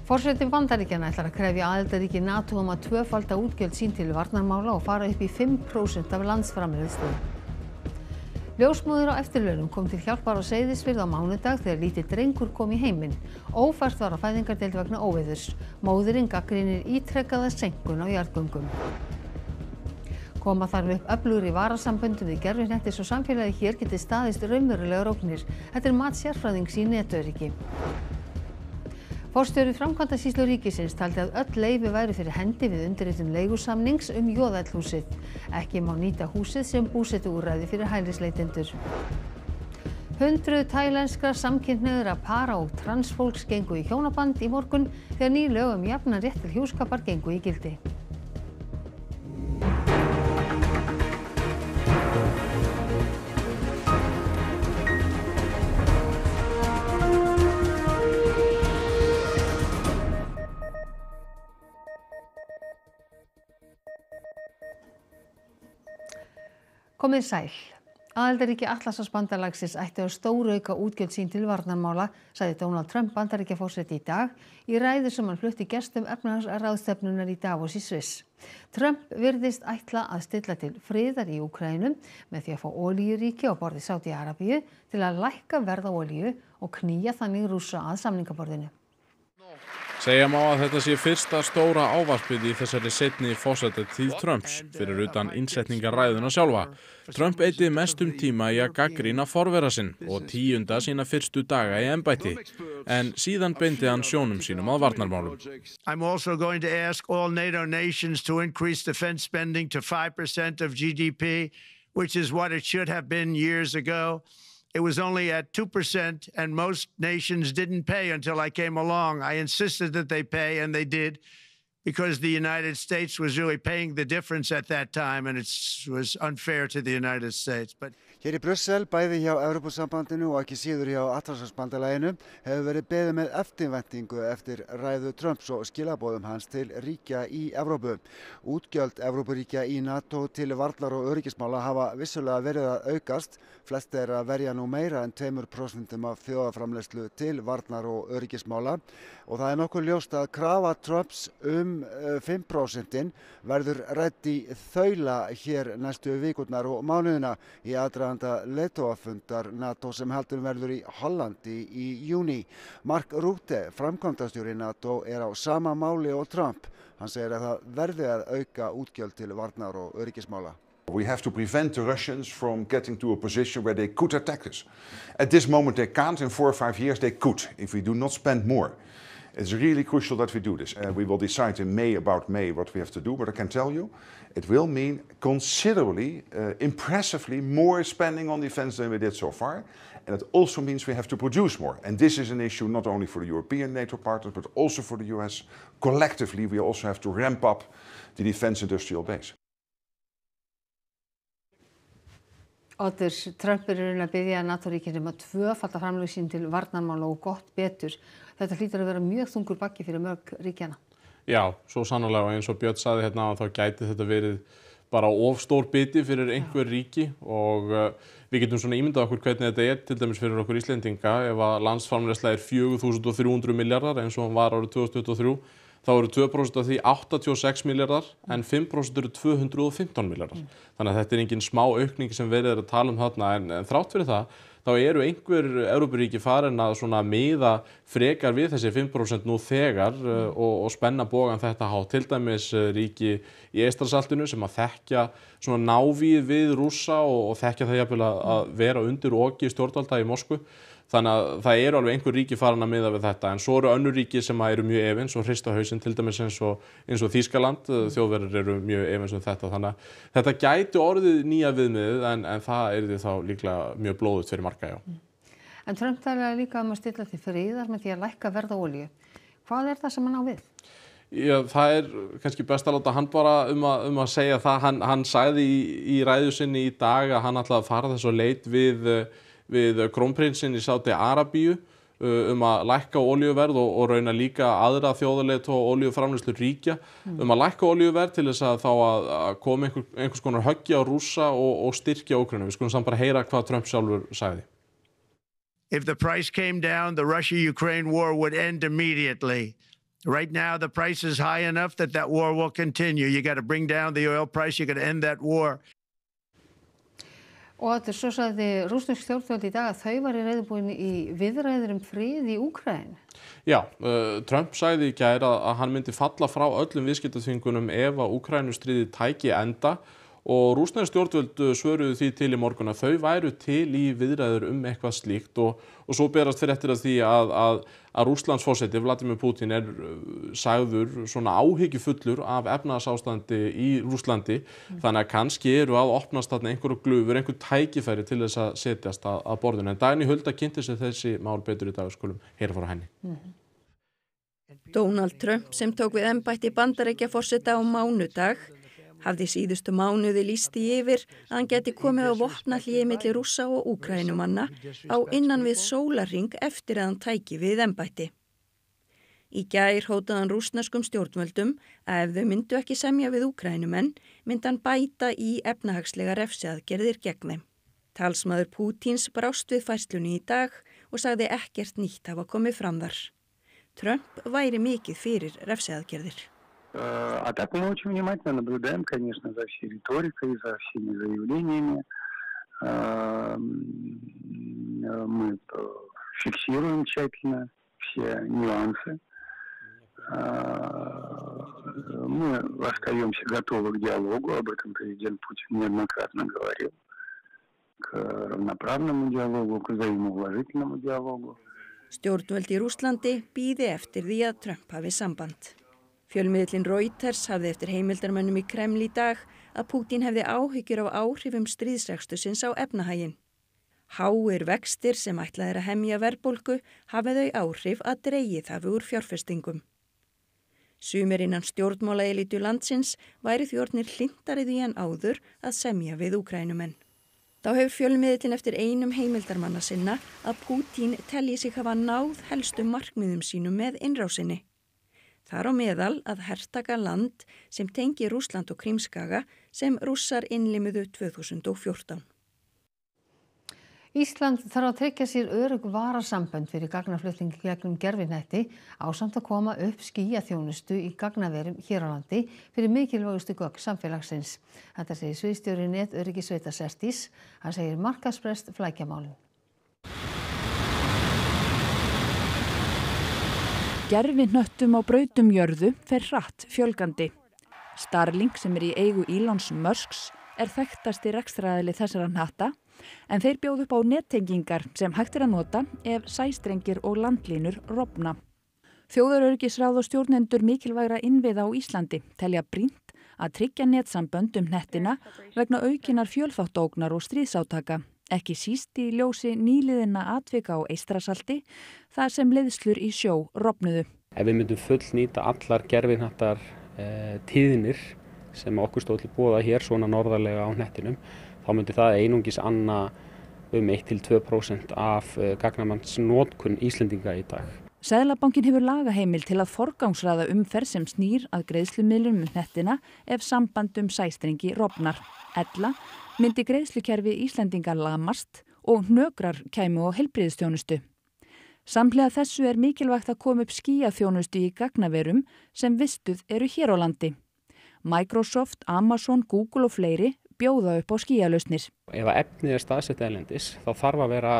Forseti Bandaríkjanna ætlar að krefja aðildarríki NATO að tvöfalda útgjöld sín til varnarmála og fara upp í 5% af landsframleiðslu. Ljósmóðir á eftirlaunum kom til hjálpar á Seyðisfirði á mánudag þegar lítill drengur kom í heiminn. Ófært var á fæðingardeild vegna óveðurs. Móðirin gagnrýnir ítrekkaða seinkun á jarðgöngum. Koma þarf upp öflugri varasamböndum við gervihnetti svo samfélagið hér geti staðist raunverulegar ógnir. Þetta mat sérfræðings í netöryggi. Forstjóri framkvæmdasýslu ríkisins taldi að öll leyfi væru fyrir hendi við undirritun leigusamnings Joðæll-húsið. Ekki má nýta húsið sem búsetuúrræði fyrir hælisleitendur. Hundruð tælenskra samkynhneigðra para og transfólks gengu í hjónaband í morgun þegar ný lög jafnan rétt til hjúskapar gengu í gildi. Komið sæl. Aðildarríki Atlantshafsbandalagsins ættu að stórauka útgjöld sín til varnarmála, sagði Donald Trump Bandaríkjaforseti í dag í ræðu sem hann flutti gestum efnahagsráðstefnunnar í Davos í Sviss. Trump virðist ætla að stilla til friðar í Úkraínu með því að fá olíuríki á borði Sádi-Arabíu til að lækka verð á olíu og knýja þannig Rússa að samningaborðinu. Segja má að þetta sé fyrsta stóra ávarpið í þessari seinni forsetatíð Trumps fyrir utan innsetningaræðuna sjálfa. Trump eyddi mestum tíma í að gagnrýna forvera sinn og tíunda sína fyrstu daga í embætti, en síðan beindi hann sjónum sínum að varnarmálum. I'm also going to ask all NATO nations to increase defense spending to 5% of GDP, which is what it should have been years ago. It was only at 2%, and most nations didn't pay until I came along. I insisted that they pay, and they did, because the United States was really paying the difference at that time, and it was unfair to the United States. But hér í Brussel, bæði hjá Evrópusambandinu og ekki síður hjá Atlantshafsbandalaginu, hefur verið beðið með eftirvæntingu eftir ræðu Trumps og skilaboðum hans til ríkja í Evrópu. Útgjöld Evrópuríkja í NATO til varnar- og öryggismála hafa vissulega verið að aukast. Flest að verja nú meira en 2% af þjóðarframleiðslu til varnar- og öryggismála og það nokkuð ljóst að krafa Trumps 5% verður rædd í þaula hér næstu vikurnar og mánuðina í aðdraganda leiðtogafundar NATO sem haldinn verður í Hollandi í júní. Mark Rutte, framkvæmdastjóri NATO, á sama máli og Trump. Hann segir að það verði að auka útgjöld til varnar- og öryggismála. We have to prevent the Russians from getting to a position where they could attack us. At this moment they can't. In 4 or 5 years they could, if we do not spend more. It's really crucial that we do this. We will decide in May what we have to do, but I can tell you it will mean considerably, impressively more spending on defense than we did so far. And it also means we have to produce more. And this is an issue not only for the European NATO partners, but also for the US. Collectively, we also have to ramp up the defense industrial base. Oddur, Trump að biðja NATO-ríkin að tvöfalda framlög sín til varnarmála og gott betur. Þetta hlýtur að vera mjög þungur baggi fyrir mörg ríkjanna. Já, svo sannarlega, og eins og Björn sagði hérna þá gæti þetta verið bara of stór biti fyrir einhver ríki og við getum svona ímyndað okkur hvernig þetta til dæmis fyrir okkur Íslendinga ef að landsframleiðsla 4.300 milljarðar eins og hann var árið 2023. Þá eru 2% af því 86 milljarðar en 5% eru 215 milljarðar. Þannig að þetta engin smá aukning sem verið að tala þarna en þrátt fyrir það, þá eru einhver Evrópuríki farin að svona miða frekar við þessi 5% nú þegar og spenna bogan þetta hátt. Til dæmis ríki í Eystrasaltinu sem að þekkja svona návíð við Rússa og þekkja það jafnvel að vera undir oki stjórnvalda í Moskvu. Þannig að það eru alveg einhver ríki farin að miða við þetta en svo eru önnur ríki sem eru mjög efins og hrista hausinn til dæmis eins og Þýskaland, Þjóðverjar eru mjög efins þetta þannig að þetta gæti orðið nýja viðmiðið en það yrði þá líklega mjög blóðugt fyrir marga, já. En Trump talaði líka að stilla til friðar með því að lækka verð á olíu. Hvað það sem hann á við? Já, það kannski best að láta hann bara að segja það. Hann sagði í ræðu sinni í dag að hann ætlaði að fara þess að leit við krónprinsinn í Sádi-Arabíu að lækka olíuverð og rauna líka aðra þjóðarleiðtoga og olíuframleiðslu ríkja að lækka olíuverð til þess að þá að koma einhvers konar höggi á Rússa og styrkja Úkraínu. Við skulum samt bara heyra hvað Trump sjálfur sagði. If the price came down, the Russia-Ukraine war would end immediately. Right now, the price is high enough that that war will continue. You got to bring down the oil price. You got to end that war. Og þetta svo sagði rússnesk stjórnvöld í dag að þau væru reiðubúin í viðræður frið í Úkraínu. Já, Trump sagði í gær að hann myndi falla frá öllum viðskiptaþvingunum ef að Úkraínustríðið tæki enda og rússnesk stjórnvöld svöruðu því til í morgun að þau væru til í viðræður eitthvað slíkt og svo berast fréttir af því að Rússlandsforseti Vladimir Putin sagður svona áhyggjufullur af efnahagsástandi í Rússlandi þannig að kannski eru að opnast þarna einhverju glufur, einhver tækifæri til þess að setjast að borðinu. En Dagný Hulda kynnti sér þessi mál betur í dag, skulum heyra frá henni. Donald Trump sem tók við embætti Bandaríkjaforseta á mánudag hafði síðustu mánuði lýst því yfir að hann gæti komið á vopnahléi milli Rússa og Úkraínumanna á innan við sólarhring eftir að hann tæki við embætti. Í gær hótaði hann rússneskum stjórnvöldum að ef þau myndu ekki semja við Úkraínumenn myndi hann bæta í efnahagslega refsiaðgerðir gegn þeim. Talsmaður Pútíns brást við færslunni í dag og sagði ekkert nýtt hafa komið fram þar. Trump væri mikið fyrir refsiaðgerðir. А так мы очень внимательно наблюдаем, конечно, за всей риторикой, за всеми заявлениями. Мы фиксируем тщательно все нюансы. Мы остаемся готовы к диалогу, об этом президент Путин неоднократно говорил, к равноправному диалогу, к взаимоуважительному диалогу. Stjórnvöld í Rússlandi bíði eftir því að Trump hafi samband. Fjölmiðillinn Reuters hafði eftir heimildarmönnum í Kreml í dag að Putin hefði áhyggjur af áhrifum stríðsrekstusins á efnahaginn. Háir vextir sem ætlaðir að hemja verðbólgu hafi þau áhrif að dregið hafi úr fjárfestingum. Sumir innan stjórnmálaelítu landsins væri því orðnir hlynntari því en áður að semja við Úkraínumenn. Þá hefur fjölmiðillinn eftir einum heimildarmanna sinna að Putin telji sig hafa náð helstu markmiðum sínum með innrásinni. Þar á meðal að hertaka land sem tengi Rússland og Krímskaga sem Rússar innlimuðu 2014. Ísland þarf að tryggja sér örugg varasambönd fyrir gagnaflutning gegnum gervinetti ásamt að koma upp skýjaþjónustu í gagnaverum hér á landi fyrir mikilvægustu gögn samfélagsins. Þetta segir sviðsstjóri Netöryggissveita Cestis. Hann segir markaðsbrest flækja málin. Gervihnöttum á brautum jörðu fer hratt fjölgandi. Starlink sem í eigu Elons Musks þekktasti rekstraraðili þessara hnatta en þeir bjóða upp á nettengingar sem hægt að nota ef sæstrengir og landlínur rofna. Þjóðaröryggisráð og stjórnendur mikilvægra innviða á Íslandi telja brýnt að tryggja netsambönd hnettina vegna aukinnar fjölþáttaógnar og stríðsátaka. Ekki síst í ljósi nýliðinna atvika á Eystrasalti, þar sem leiðslur í sjó rofnuðu. Ef við myndum fullnýta allar gervihnattar tíðnir sem okkur stóð til boða hér svona norðarlega á hnettinum, þá myndi það einungis anna 1–2% af gagnamannsnotkun Íslendinga í dag. Seðlabankinn hefur lagaheimil til að forgangsraða umferð sem snýr að greiðslumiðlun hnettina ef samband sæstrengi rofnar. Ella myndi greiðslukerfi Íslendinga lamast og hnökrar kæmu á heilbrigðisþjónustu. Samhliða þessu mikilvægt að koma upp skýjaþjónustu í gagnaverum sem vistuð eru hér á landi. Microsoft, Amazon, Google og fleiri bjóða upp á skýjalausnir. Ef efnið staðsett erlendis þá þarf að vera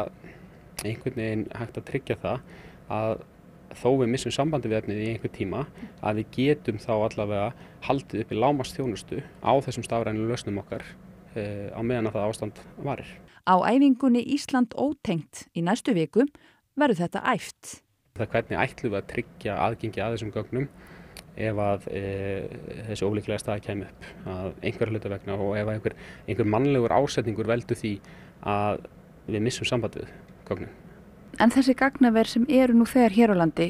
einhvern veginn hægt að tryggja það að þó við missum sambandi við efnið í einhver tíma að við getum þá allavega haldið upp í lágmarksþjónustu á þessum stafrænu lausnum okkar á meðan að það ástand varir. Á æfingunni Ísland ótengt í næstu viku verður þetta æft. Það hvernig ætlum við að tryggja aðgengi að þessum gögnum ef að þessi ólíklega staða kæmi upp að einhver hluta vegna og ef einhver mannlegur ásetningur veldur því að við missum sambandi við gögnum. En þessi gagnaver sem eru nú þegar hér á landi,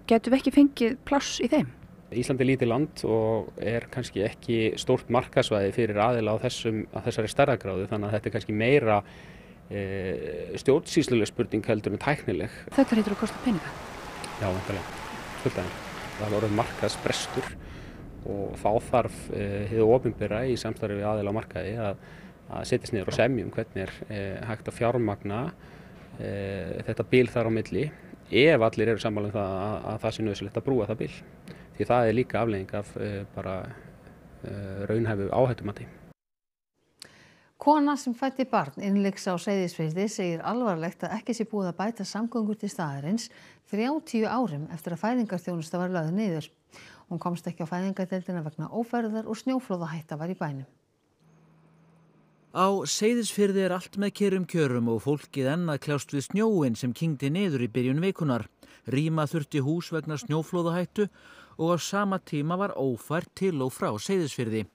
getum við ekki fengið pláss í þeim? Ísland lítið land og kannski ekki stórt markaðsvæði fyrir aðila á þessari stærðargráðu, þannig að þetta kannski meira stjórnsýsluleg spurning heldur en tæknileg. Þetta hlýtur að kosta peninga? Já, vantarlega. Fullt aðeins. Það er orðið markaðsbrestur og þá þarf hið opinbera í samstarfi við aðila á markaði að setjast niður og semja hvernig hægt að fjármagna þetta bil þar á milli ef allir eru sammála að það sé nauðsynlegt að brúa það bil. Því það er líka afleiðing af raunhæfu áhættumati. Kona sem fæddi barn innlyksa á Seyðisfirði segir alvarlegt að ekki sé búið að bæta samgöngur til staðarins 30 árum eftir að fæðingarþjónusta var lögð niður. Hún komst ekki á fæðingardeildina vegna ófærðar og snjóflóðahætta var í bænum. Á Seyðisfirði allt með kyrrum kjörum og fólkið enn að kljást við snjóinn sem kyngdi niður í byrjun vikunar. Rýma þurfti hús vegna snjóflóðahættu og á sama tíma var ófært til og frá Seyðisfirði.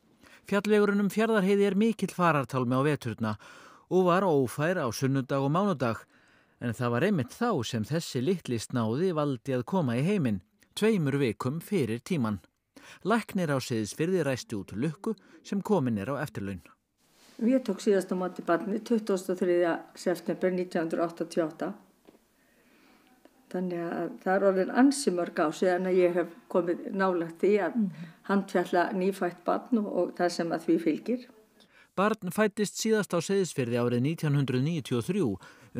Fjallvegurinn Fjarðarheiði mikill farartálmi á veturna og var ófær á sunnudag og mánudag. En það var einmitt þá sem þessi litli snáði valdi að koma í heiminn, 2 vikum fyrir tíman. Læknir á Seyðisfirði ræsti út Lukku sem komin á eftirlaun. Ég tók síðast á móti barni 23. september 1988. Þannig að það er orðin ansi mörg ár síðan að ég hef komið nálægt því að handfjalla nýfætt barn og það sem að því fylgir. Barn fæddist síðast á Seyðisfirði árið 1993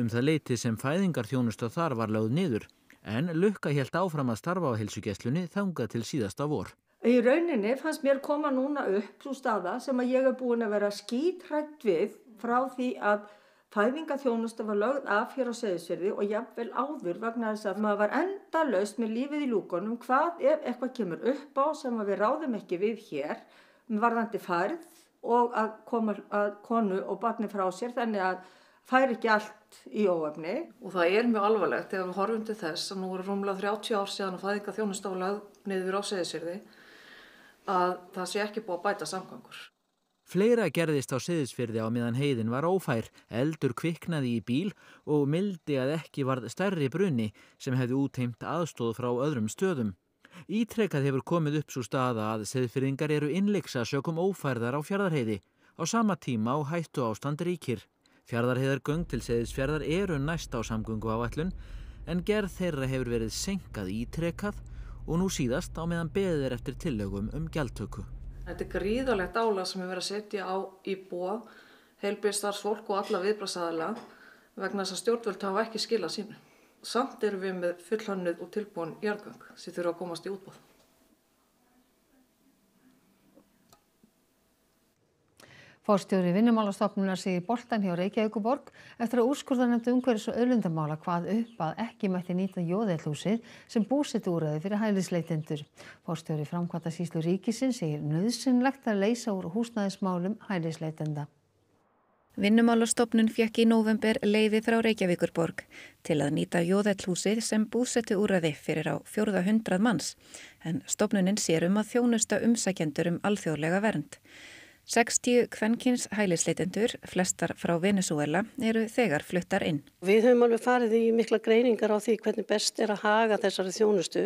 það leyti sem fæðingarþjónusta þar var lögð niður. En Lukka hélt áfram að starfa á heilsugæslunni þangað til síðasta vor. Í rauninni fannst mér koma núna upp sú staða sem að ég búin að vera skíthrædd við frá því að fæðingarþjónusta var lögð af hér á Seyðisfirði og jafnvel áður vegna þess að maður var endalaust með lífið í lúkunum. Hvað ef eitthvað kemur upp á sem við ráðum ekki við hér varðandi færð og að koma að konu og barni frá sér þannig að fær ekki allt í óefni. Og það er mjög alvarlegt ef við horfum til þess að nú eru rúmlega 30 ár síðan að fæðingarþjónusta var lögð niður á Seyðisfirði að það sé ekki búið að bæta samgöngur. Fleira gerðist á Seyðisfirði á meðan heiðin var ófær, eldur kviknaði í bíl og mildi að ekki varð stærri bruni sem hefði útheimt aðstoð frá öðrum stöðum. Ítrekað hefur komið upp sú staða að Seyðfirðingar eru innlyksa sökum ófærðar á Fjarðarheiði. Á sama tíma á hættu ástand ríkir. Fjarðarheiðargöng til Seyðisfjarðar eru næst á samgönguáætlun en gerð þeirra hefur verið seinkað ítrekað og nú síðast á meðan beðið er eftir tillögum gjaldtöku. Þetta er gríðarlegt álag sem er verið að setja á íbúa, heilbrigðisstarfsfólk og alla viðbragðsaðila vegna þess að stjórnvöld hafa ekki skilað sínu. Samt erum við með fullhönnuð og tilbúin jarðgöng sem þurfa að komast í útboð. Forstjóri Vinnumálastofnunar segir boltann hjá Reykjavíkurborg eftir að úrskurðarnefnd umhverfis- og auðlindamála kvað upp að ekki mætti nýta Jóðeldhúsið sem búsetuúrræði fyrir hælisleitendur. Forstjóri Framkvæmdasýslu ríkisins segir nauðsynlegt að leysa úr húsnæðismálum hælisleitenda. Vinnumálastofnun fékk í nóvember leyfi frá Reykjavíkurborg til að nýta Jóðeldhúsið sem búsetuúrræði fyrir á 400 manns, en stofnunin sér að þjónusta umsækjendur alþjóðlega vernd. 60 kvenkyns hælisleitendur, flestar frá Venesúela, eru þegar fluttar inn. Við höfum alveg farið í mikla greiningar á því hvernig best er að haga þessari þjónustu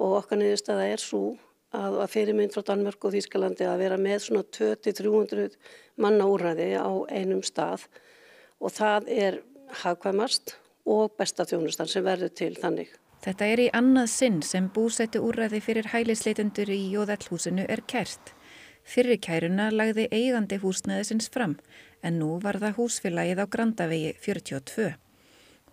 og okkar niðurstaða er svo að fyrirmynd frá Danmörku og Þýskalandi að vera með svona 200-300 manna úrræði á einum stað og það er hagkvæmast og besta þjónustan sem verður til þannig. Þetta er í annað sinn sem búsetuúrræði fyrir hælisleitendur í Jóðeldhúsinu er kært. Fyrri kæruna lagði eigandi húsnæðisins fram, en nú var það húsfélagið á Grandavegi 42.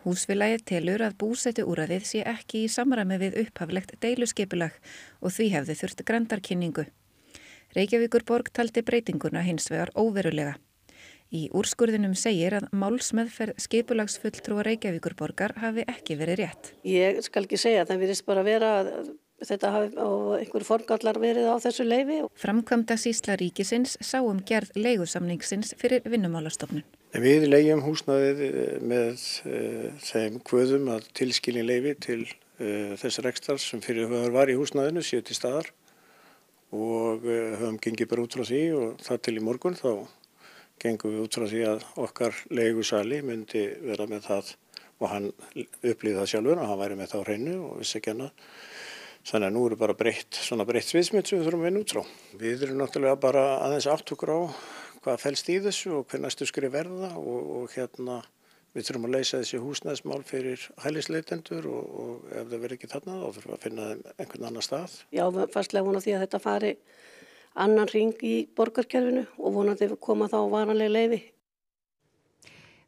Húsfélagið telur að búsetuúrræðið sé ekki í samræmi við upphaflegt deiluskipulag og því hefði þurft grenndarkynningu. Reykjavíkurborg taldi breytinguna hins vegar óverulega. Í úrskurðinum segir að málsmeðferð skipulagsfulltrúa Reykjavíkurborgar hafi ekki verið rétt. Ég skal ekki segja, það virðist bara vera að þetta hafi á einhverju formgallar verið á þessu leyfi. Framkvæmdasýsla ríkisins sá gerð leigusamningsins fyrir Vinnumálastofnun. Við leigjum húsnæðið með þeim kvöðum að tilskilin leyfi til þess rekstrar sem fyrirhugaður var í húsnæðinu séu til staðar og höfum gengið bara út frá því og það til í morgun þá gengum við út frá því að okkar leigusali myndi vera með það og hann upplýði það sjálfur að hann væri með það á hreinu og vissi ekki annað. Þannig að nú eru bara breytt sviðsmynd sem við þurfum að vinna út frá. Við erum náttúrulega bara aðeins átt okkur á hvað felst í þessu og hver næstu skrif verða og við þurfum að leysa þessi húsnæðismál fyrir hælisleitendur og ef það verður ekki þarna þá þurfum við að finna einhvern annan stað. Já, fastlega vona því að þetta fari annan hring í borgarkerfinu og vonandi koma þá varanleg leyfi.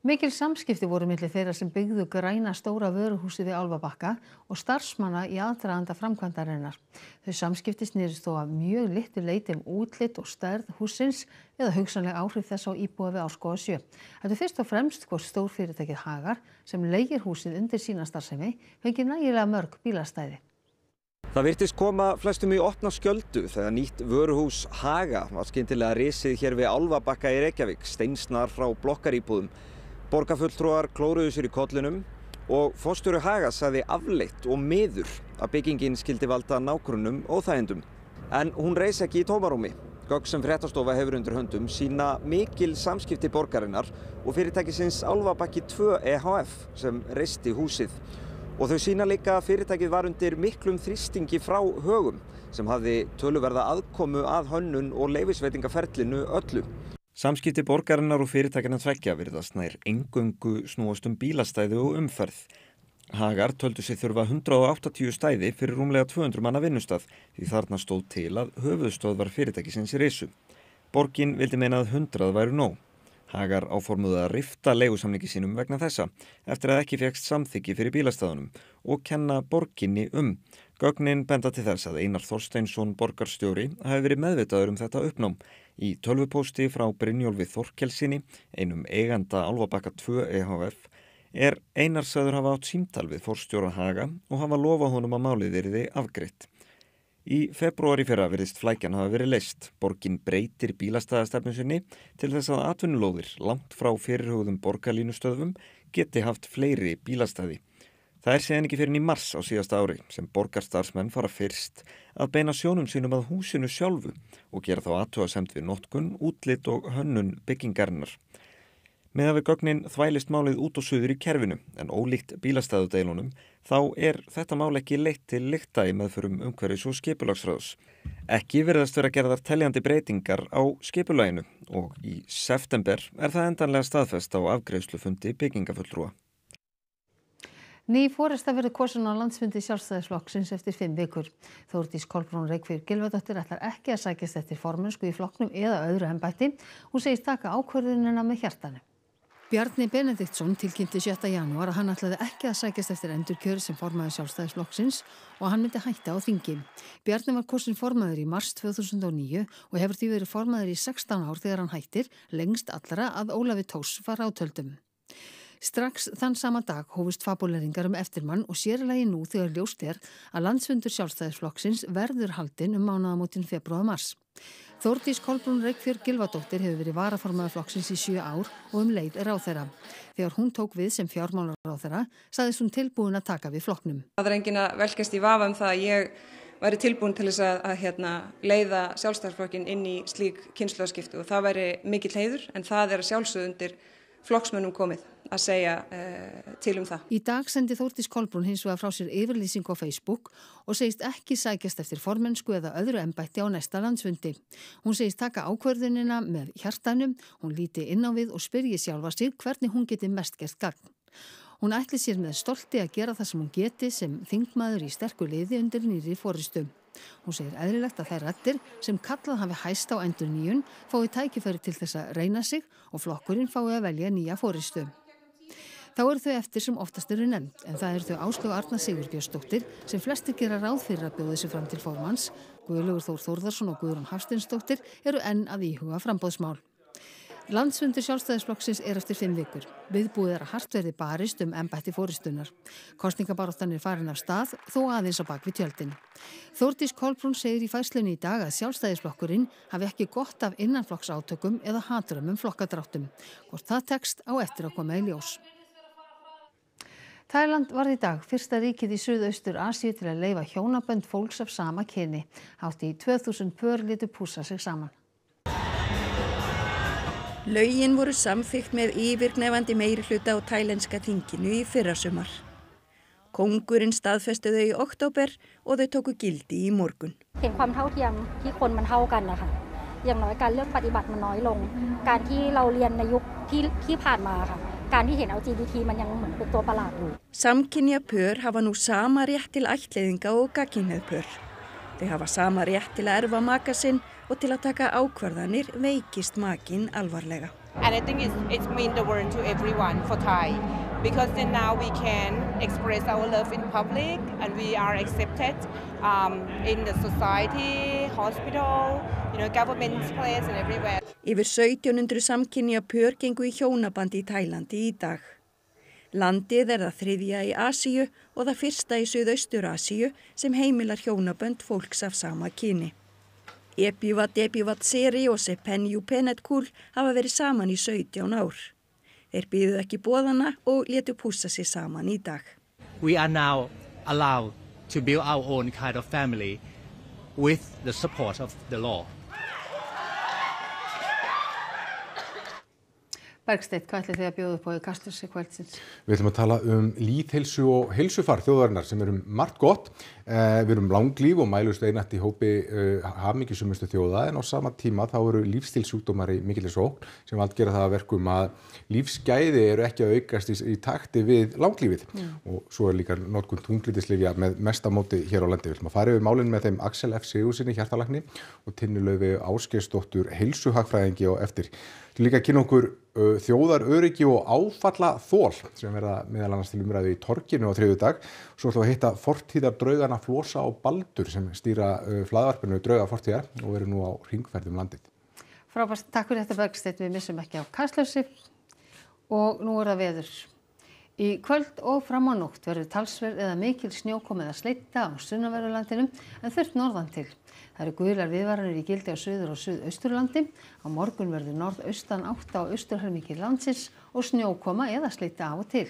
Mikil samskipti voru milli þeirra sem byggðu græna stóra vöruhúsið við Álfabakka og starfsmanna í aðdraganda framkvæmdarinnar. Þau samskipti snerist þó að mjög litlu leyti útlit og stærð hússins eða hugsanleg áhrif þess á íbúa við Árskóga 7. Þetta er fyrst og fremst hvort stórfyrirtækið Hagar, sem leigir húsið undir sína starfsemi, fengi nægilega mörg bílastæði. Það virtist koma flestum í opna skjöldu þegar nýtt vöruhús Haga var skyndilega risið hér við Álfabakka í Reykjavík, steinsnar frá blokkaríbúðum. Borgarfulltrúar klóruðu sér í kollinum og forstjóri Haga sagði afleitt og miður að byggingin skildi valda nágrönnum óþægindum. En hún reis ekki í tómarúmi. Gögn sem Fréttastofa hefur undir höndum sýna mikil samskipti borgarinnar og fyrirtækisins Álfabakki 2 EHF sem reisti húsið. Og þau sýna líka að fyrirtækið var undir miklum þrýstingi frá Högum sem hafði töluverða aðkomu að hönnun og leyfisveitingaferlinu öllu. Samskipti borgarinnar og fyrirtækjanna tveggja virðast nær eingöngu snúast bílastæði og umferð. Hagar töldu sig þurfa 180 stæði fyrir rúmlega 200 manna vinnustað því þarna stóð til að höfuðstöðvar fyrirtækisins risu. Borgin vildi meina að 100 væru nóg. Hagar áformuðu að rifta leigusamningi sínum vegna þessa eftir að ekki fékkst samþykki fyrir bílastæðunum og kenna borginni Gögnin benda til þess að Einar Þorsteinsson borgarstjóri hafi verið meðvitaður þetta uppnám. Í tölvupósti frá Brynjólfi Þorkelssyni, einum eiganda Álfabakka 2 EHF, Einar sagður hafa átt símtal við forstjóra Haga og hafa lofað honum að málið yrði afgreitt. Í febrúar í fyrra virðist flækjan hafa verið leyst. Borgin breytir bílastæðastefnu sinni til þess að atvinnulóðir langt frá fyrirhugðum borgarlínustöðvum geti haft fleiri bílastæði. Það síðan ekki fyrr en í mars á síðasta ári sem borgarstarfsmenn fara fyrst að beina sjónum sínum að húsinu sjálfu og gera þá athugasemd við notkun, útlit og hönnun byggingarinnar. Meðan við gögnin þvælist málið út og suður í kerfinu en ólíkt bílastæðudeilunum þá þetta mál ekki leitt til lykta í meðförum umhverfis og skipulagsráðs. Ekki virðast vera gerðar teljandi breytingar á skipulaginu og í september það endanlega staðfest á afgreiðslufundi byggingafulltrúa. Ný forysta verður kosin á landsfundi Sjálfstæðisflokksins eftir 5 vikur. Þórdís Kolbrún Reykfjörð Gylfadóttir ætlar ekki að sækjast eftir formennsku í flokknum eða öðru embætti. Hún segist taka ákvörðunina með hjartanu. Bjarni Benediktsson tilkynnti 7. janúar að hann ætlaði ekki að sækjast eftir endurkjöri sem formaður Sjálfstæðisflokksins og að hann myndi hætta á þingi. Bjarni var kosin formaður í mars 2009 og hefur því verið formaður í 16 ár þegar hann hættir, lengst allra að Ólafi Thors var átöldum. Strax þann sama dag hófust fabúleringar eftirmann og sér í lagi nú þegar ljóst að landsfundur Sjálfstæðisflokksins verður haldinn mánaðamótin febrúar-mars. Þórdís Kolbrún Reykfjörð Gylfadóttir hefur verið varaformaður flokksins í 7 ár og leið ráðherra. Þegar hún tók við sem fjármálaráðherra, sagðist hún tilbúin að taka við flokknum. Það enginn að velkjast í vafa það að ég væri tilbúin til þess að leiða Sjálfstæðisflokkinn inn í slík kynslóðaskipti og það væri mikill heiður en það að sjálfsögðu undir flokksmönnum komið að segja til það. Í dag sendi Þórdís Kolbrún hins vegar frá sér yfirlýsingu á Facebook og segist ekki sækjast eftir formennsku eða öðru embætti á næsta landsfundi. Hún segist taka ákvörðunina með hjartanum, hún líti inn á við og spyrji sjálfa sig hvernig hún geti mest gert gagn. Hún ætli sér með stolti að gera það sem hún geti sem þingmaður í sterku liði undir nýrri forystu. Hún segir eðlilegt að þær raddir sem kallað hafi hæst á endurnýjun fái tækifæri til þess að reyna sig og flokkurinn fái að velja nýja forystu. Þá eru þau eftir sem oftast eru nefnd en það eru þau Áslaug Arna Sigurbjörnsdóttir sem flestir gera ráð fyrir að bjóða sig fram til formanns. Guðlaugur Þór Þórðarson og Guðrún Hafsteinsdóttir eru enn að íhuga framboðsmál. Landsfundur Sjálfstæðisflokksins eftir 5 vikur. Viðbúið að hart verði barist embætti forystunar. Kosningabaráttan farin af stað, þó aðeins á bak við tjöldin. Þórdís Kolbrún segir í færslunni í dag að Sjálfstæðisflokkurinn hafi ekki gott af innanflokksátökum eða hatrömmum flokkadráttum. Hvort það tekst á eftir að koma í ljós. Tæland varð í dag fyrsta ríkið í Suðaustur-Asíu til að leyfa hjónabönd fólks af sama kyni. Hátt í 2000 pör létu pússa sig saman. Lögin voru samþykkt með yfirgnæfandi meirihluta á tælenska þinginu í fyrrasumar. Kóngurinn staðfestu þau í október og þau tóku gildi í morgun. เห็นความเท่าเทียมที่คนมันเท่ากันนะคะอย่างน้อยการเลือกปฏิบัติมันน้อยลงการที่เราเรียนในยุคที่ผ่านมาค่ะการที่เห็น LGBT มันยังเหมือนเป็นตัวประหลาดอยู่ Samkynja pör hafa nú sama rétt til ættleiðinga og gagnkynhneigð pör. Þau hafa sama rétt til að erfa maka sinn og til að taka ákvarðanir veikist makinn alvarlega. And I think it's mean the world to everyone for Thai. Because then now we can express our love in public and we are accepted in the society, hospital, government's place and everywhere. Yfir 1700 samkynja pör gengu í hjónabandi í Tælandi í dag. Landið það þriðja í Asíu og það fyrsta í Suðaustur-Asíu sem heimilar hjónabönd fólks af sama kyni. Epivat Seri og Sepenju Penetkul hafa verið saman í 17 ár. Þeir biðu ekki boðana og létu pússa sig saman í dag. We are now allowed to build our own kind of family with the support of the law. Bergsteinn, hvað ætlið þið að bjóða upp á í Kastljósi kvöldsins? Við ætlum að tala lýðheilsu og heilsufar þjóðarinnar sem margt gott. Við langlíf og mælumst einatt í hópi hamingjusömustu þjóða en á sama tíma þá eru lífsstílssjúkdómar í mikilli sókn sem allt gera það að verkum að lífsgæði eru ekki að aukast í takti við langlífið. Og svo líka notkun þunglyndislyfja með mesta móti hér á landi. Við ætlum að fara yfir málin með þeim Axel F. Sigurðssyni hjartalækni og Tinnu Laufeyju Ásgeirsdóttur heilsuhagfræðingi og eftir. Líka kynna okkur þjóðaröryggi og áfallaþol sem verða meðal annars til umræðu í torginu á þriðjudag. Svo ætlum við að hitta fortíðardraugana Flosa og Baldur sem stýra hlaðvarpinu Drauga fortíðar og eru nú á hringferð landið. Frábært, takk fyrir þetta Bergsteinn, við missum ekki á Kastljósi og nú það veður. Í kvöld og fram á nótt verður talsverð eða mikil snjókoma eða sleita á sunnanverðu en þurrt norðan til. Það eru gular viðvaranir í gildi á suður- og suðausturlandi. Á morgun verður norðaustan átt á austurhelmingi landsins og snjókoma eða sleita af og til.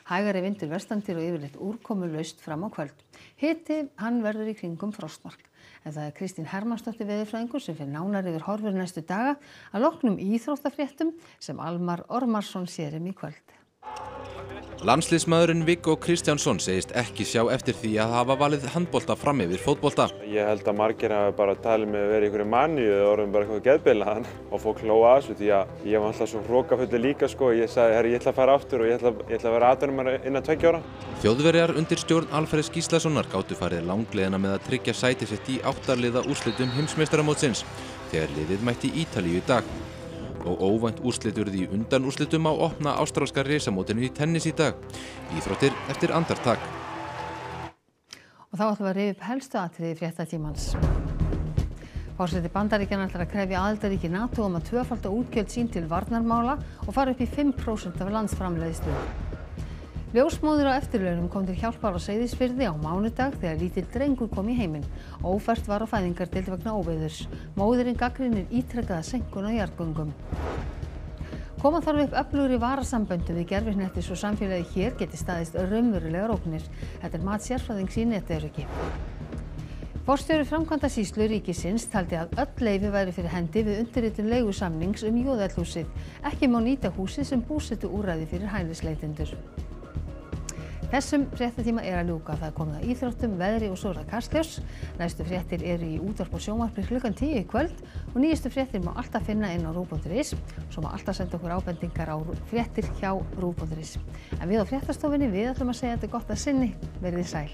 Hægari vindur vestan til og yfirleitt úrkomulaust fram á kvöld. Hiti, hann verður í kringum frostmark. En það Kristín Hermannsdóttir veðurfræðingur sem fer nánar yfir horfur næstu daga að loknum íþróttafréttum sem Almar Ormarsson sér í kvöld. Landsliðsmaðurinn Viggo Kristjánsson segist ekki sjá eftir því að hafa valið handbolta fram yfir fótbolta. Ég held að margir hafa bara talið með að vera í einhverju maníu eða orðin bara eitthvað geðbilaðan og fólk hlóa að þessu því að ég var alltaf svo hrókafullu líka sko. Ég sagði, herri, ég ætla að fara aftur og ég ætla að vera atvinnumar innan 2 ára. Þjóðverjar undir stjórn Alfreðs Gíslasonar gátu farið langleiðina með að tryggja sæti sitt í 8 liða úrslitum heimsmeistaramótsins þegar liðið mætti Ítalíu í dag. Og óvænt úrslit urðu í undanúrslitum á opna ástralska risamótinu í tennis í dag. Íþróttir eftir andartak. Og þá ætlum við að rifja upp helstu atriði fréttatímans. Forseti Bandaríkjanna ætlar að krefja aðildarríki NATO að tvöfalda útgjöld sín til varnarmála og fara upp í 5% af landsframleiðslu. Ljósmóðir á eftirlaunum kom til hjálpar á Seyðisfirði á mánudag þegar lítill drengur kom í heiminn. Ófært var á fæðingardeild vegna óveðurs. Móðirin gagnrýnir ítrekkaða seinkun á jarðgöngum. Koma þarf upp öflugri varasamböndum við gervisnetti svo samfélagið hér geti staðist raunverulegar ógnir. Þetta mat sérfræðings í netöryggi. Forstjóri framkvæmdasýslu ríkisins taldi að öll leyfi væri fyrir hendi við undirritun leigusamnings Jóðellhúsið. Ekki má nýta húsið sem búsetuúrræði fyrir hælisleitendur. Þessum fréttatíma að ljúka. Það komið að íþróttum, veðri og svo Kastljós. Næstu fréttir eru í útvarp og sjónvarpi klukkan 10 í kvöld og nýjustu fréttir má alltaf finna inn á ruv.is. Svo má alltaf senda okkur ábendingar á fréttir hjá ruv.is. En við á fréttastofunni, við ætlum að segja þetta gott að sinni. Verið sæl.